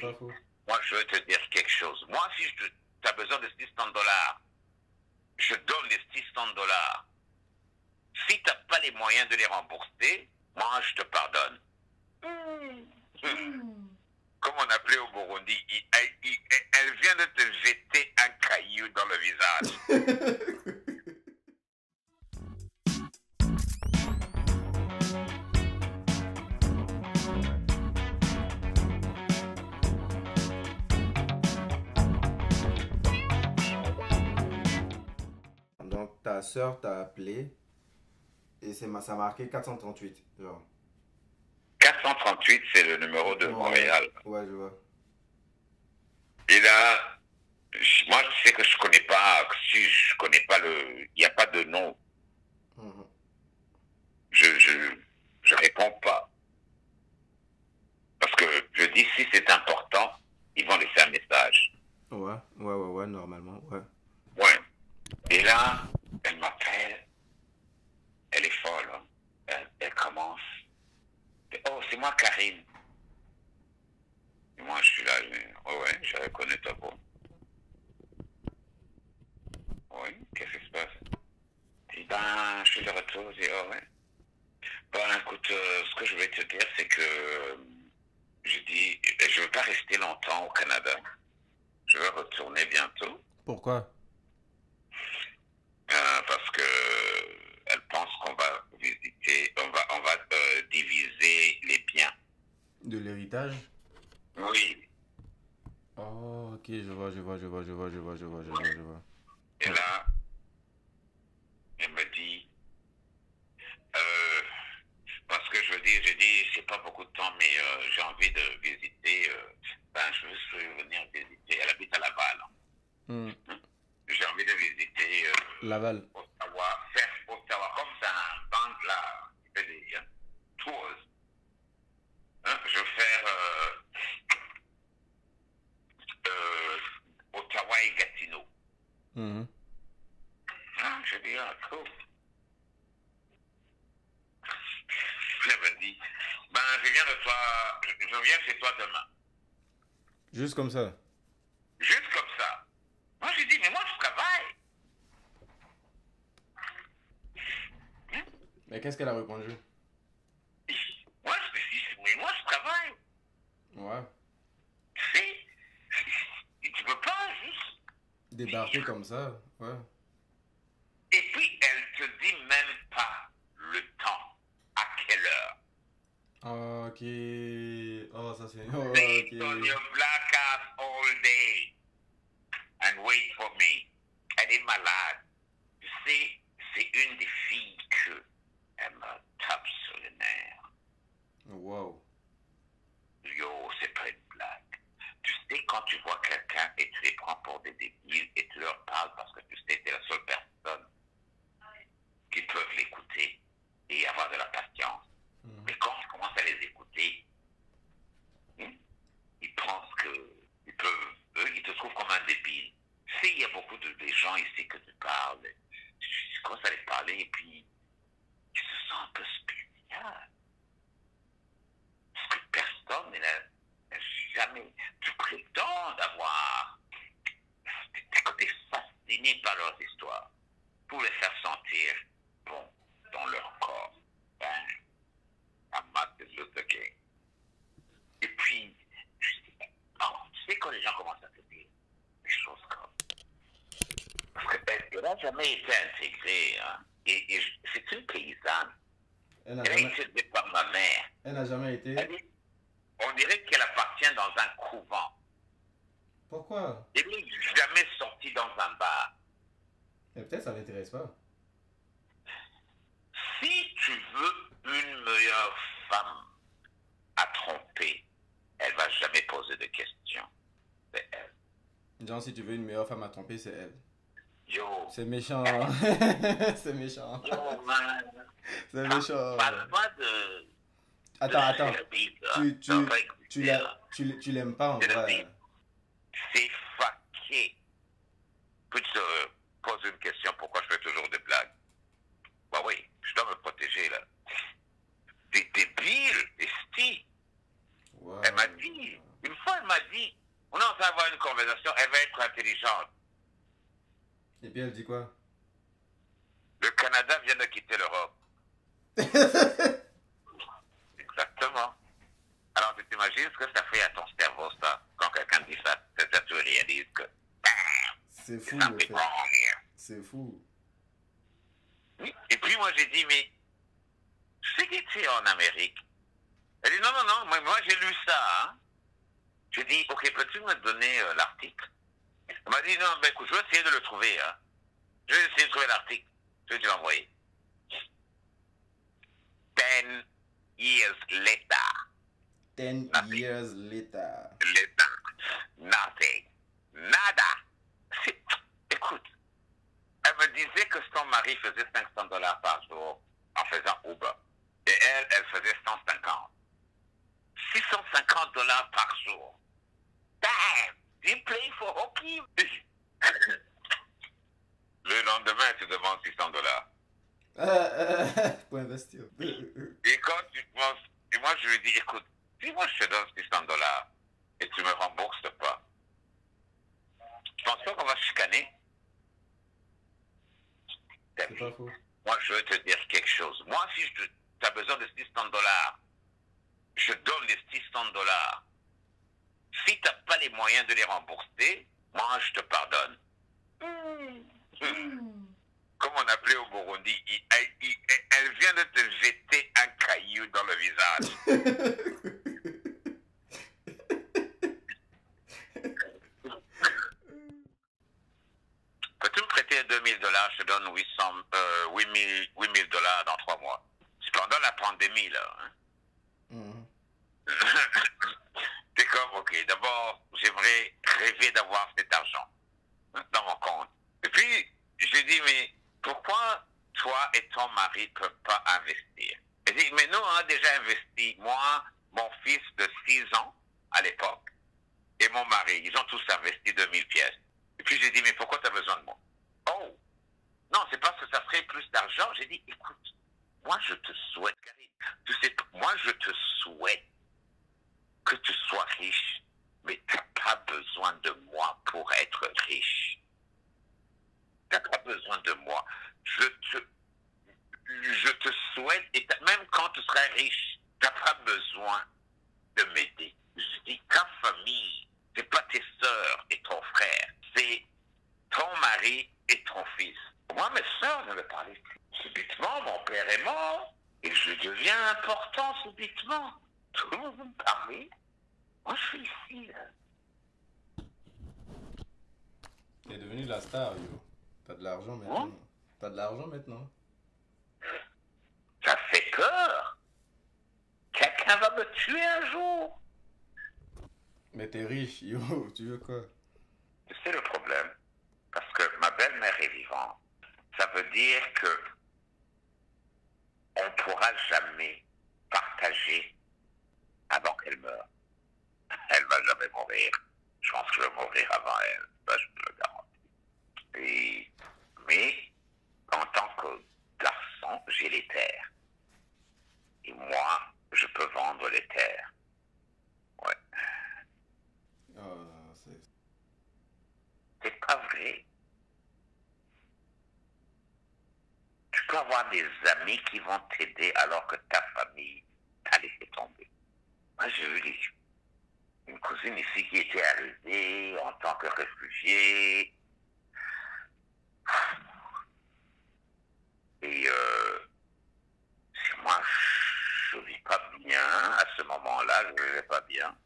c'est pas faux. Moi, je veux te dire quelque chose. Moi, si tu as besoin de 600 dollars, je donne les 600 dollars. Si tu n'as pas les moyens de les rembourser, moi, je te pardonne. Comme on appelait au Burundi, elle vient de te jeter un caillou dans le visage. Donc ta soeur t'a appelé et ça a marqué 438, genre. 438, c'est le numéro de Montréal. Ouais, je vois. Et là, moi, je sais que je connais pas, si je connais pas il n'y a pas de nom. Je réponds pas. Parce que je dis, si c'est important, ils vont laisser un message. Ouais, normalement, ouais. Ouais. Et là, elle m'appelle. Elle est folle. Hein. Elle commence. Oh, c'est moi, Karine. Et moi, je suis là. Ouais, je reconnais ta voix. Oui, qu'est-ce qui se passe? Je dis, ben, je suis de retour. Je dis, oh, ouais. Ben, écoute, ce que je vais te dire, c'est que je dis, je ne veux pas rester longtemps au Canada. Je veux retourner bientôt. Pourquoi? Parce que elle pense qu'on va visiter, on va diviser les biens. De l'héritage? Oui. Oh, ok, je vois. Et là, elle me dit, parce que j'ai dit, c'est pas beaucoup de temps, mais j'ai envie de visiter, je veux venir visiter, elle habite à Laval. J'ai envie de visiter Laval. Ottawa, comme c'est un band là, qui fait des tours. Hein, je veux faire Ottawa et Gatineau. Je dis, cool. Je me dis, je viens chez toi demain. Juste comme ça? Juste comme ça. Moi, je dis, mais moi, je travaille. Mais qu'est-ce qu'elle a répondu? Moi, je dis, mais moi, je travaille. Ouais. Tu peux pas juste débarquer comme ça, ouais. Et puis, elle te dit même pas le temps. À quelle heure? Ok. Oh, ça c'est... Oh, okay. Stay on your black ass all day and wait for me. Elle est malade. Tu sais, c'est une des filles que elle me tape sur les nerfs. Wow. Yo, c'est pas une blague. Tu sais, quand tu vois quelqu'un et tu les prends pour des débiles et tu leur parles parce que tu sais, t'es la seule personne qui peuvent l'écouter et avoir de la patience. Mais quand tu commences à les écouter, ils pensent qu'ils peuvent, eux, ils te trouvent comme un débile. Tu sais, il y a beaucoup de gens ici que tu parles. Tu commences à les parler et puis tu te sens un peu spécial. Parce que personne n'a jamais. Tu prétends d'avoir. T'es fasciné par leurs histoires pour les faire sentir bon dans leur corps. À Martin Luther King. Et puis, tu sais quand les gens commencent à te dire des choses comme. Parce qu'elle n'a jamais été intégrée. Hein, et c'est une paysanne. Elle a été élevée par ma mère. Elle n'a jamais été. On dirait qu'elle appartient dans un couvent. Pourquoi? Elle n'est jamais sortie dans un bar. Mais peut-être ça ne l'intéresse pas. Si tu veux une meilleure femme à tromper, elle va jamais poser de questions. C'est elle. Genre, si tu veux une meilleure femme à tromper, c'est elle. Yo. C'est méchant. C'est méchant. Yo, man. C'est méchant. Parle pas de... Attends. Tu l'aimes pas en vrai. C'est fucké. Peux-tu te poser une question? Pourquoi je fais toujours des blagues? Bah oui, je dois me protéger, là. T'es débile, esti. Wow. Elle m'a dit, une fois, elle m'a dit, commence à avoir une conversation, elle va être intelligente. Et puis elle dit quoi? Le Canada vient de quitter l'Europe. Exactement. Alors, tu t'imagines ce que ça fait à ton cerveau, ça, quand quelqu'un dit ça, ça tu réalises que, C'est fou, ça en fait fait. wrong here. C'est fou. Oui. Et puis, moi, j'ai dit, mais, c'est qui tu es en Amérique? Elle dit, non, non, non, moi j'ai lu ça, hein. J'ai dit, ok, peux-tu me donner l'article? Elle m'a dit, non, ben écoute, je vais essayer de le trouver, hein. Je vais essayer de trouver l'article. Je vais te l'envoyer. 10 years later. 10 Nothing. years later. Later. Nothing. Nada. Écoute, elle me disait que son mari faisait $500 par jour en faisant Uber. Et elle faisait 150. $650 par jour. Damn! You play for hockey? Le lendemain, elle te demande $600. Pour investir. Et quand tu penses, et moi je lui dis, écoute, si moi je te donne $600 et tu me rembourses pas, tu penses pas qu'on va se chicaner? C'est pas faux. Moi je veux te dire quelque chose. Moi si tu as besoin de $600, je donne les $600. Si tu n'as pas les moyens de les rembourser, moi je te pardonne. Comme on appelait au Burundi, elle vient de te jeter un caillou dans le visage. Peux-tu me prêter $2000? Je te donne $8,000 dans 3 mois. C'est pendant la pandémie, là. Hein? C'est comme, ok, d'abord, j'aimerais rêver d'avoir cet argent dans mon compte. Et puis, je dis, mais pourquoi toi et ton mari ne peuvent pas investir? Elle dit, mais nous, on a déjà investi. Moi, mon fils de 6 ans, à l'époque, et mon mari, ils ont tous investi 2000 pièces. Et puis, j'ai dit, mais pourquoi tu as besoin de moi? Oh, non, c'est parce que ça ferait plus d'argent. J'ai dit, écoute, moi, je te souhaite, tu sais, moi, je te souhaite que tu sois riche, mais tu n'as pas besoin de moi pour être riche. Tu n'as pas besoin de moi. Je te souhaite, et même quand tu seras riche, tu n'as pas besoin de m'aider. Je dis, ta famille, ce n'est pas tes sœurs et ton frère, c'est ton mari et ton fils. Moi, mes sœurs ne me parlaient plus. Subitement, mon père est mort, et je deviens important subitement. Tout le monde me parlait. Moi, je suis ici, là. T'es devenu la star, yo. T'as de l'argent maintenant. T'as de l'argent maintenant. Ça fait peur. Quelqu'un va me tuer un jour. Mais t'es riche, yo. Tu veux quoi? C'est le problème. Parce que ma belle-mère est vivante. Ça veut dire que on ne pourra jamais partager avant qu'elle meure. Elle ne va jamais mourir. Je pense que je vais mourir avant elle. Ça, je te le garantis. Mais, en tant que garçon, j'ai les terres. Et moi, je peux vendre les terres. Ouais. Oh, C'est pas vrai. Tu peux avoir des amis qui vont t'aider alors que ta famille t'a laissé tomber. Moi, j'ai eu une cousine ici qui était arrivée en tant que réfugiée. Et si moi, je ne vis pas bien, à ce moment-là, je ne vivais pas bien.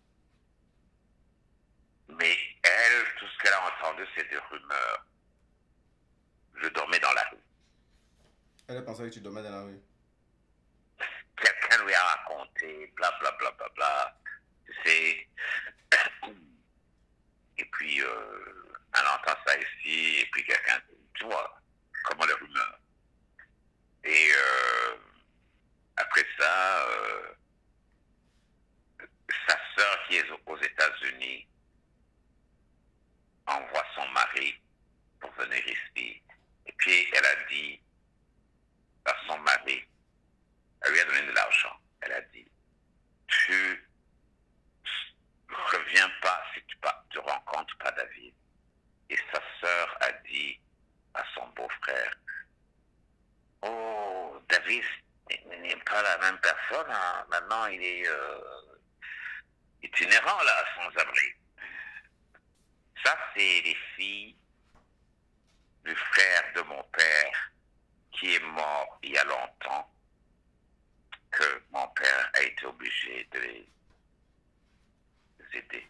Mais elle, tout ce qu'elle a entendu, c'est des rumeurs. Je dormais dans la rue. Elle a pensé que tu dormais dans la rue. Quelqu'un lui a raconté, bla bla bla bla bla. Tu sais. Et puis, elle entend ça ici, et puis quelqu'un, tu vois, comment les rumeurs. Et après ça, sa sœur qui est aux États-Unis envoie son mari pour venir ici. Et puis, elle a dit à son mari, elle lui a donné de l'argent. Elle a dit, tu reviens pas si tu rencontres pas David. Et sa sœur a dit à son beau-frère, oh, David n'est pas la même personne, hein. Maintenant il est itinérant là, sans abri. Ça, c'est les filles du frère de mon père qui est mort il y a longtemps, que mon père a été obligé de les aider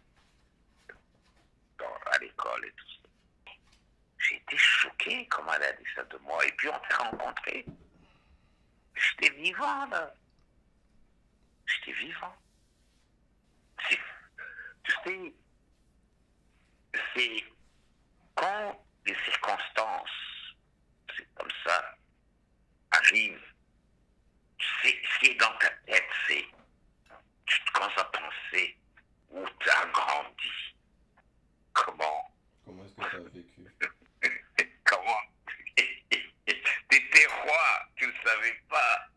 à l'école et tout ça. J'ai été choqué comment elle a dit ça de moi. Et puis on s'est rencontrés. J'étais vivant là. J'étais vivant. Tu sais, c'est quand les circonstances, c'est comme ça, arrivent, ce qui est dans ta tête, c'est, tu commences à penser où tu as grandi, comment est-ce que tu as vécu? comment t'étais roi, tu ne savais pas.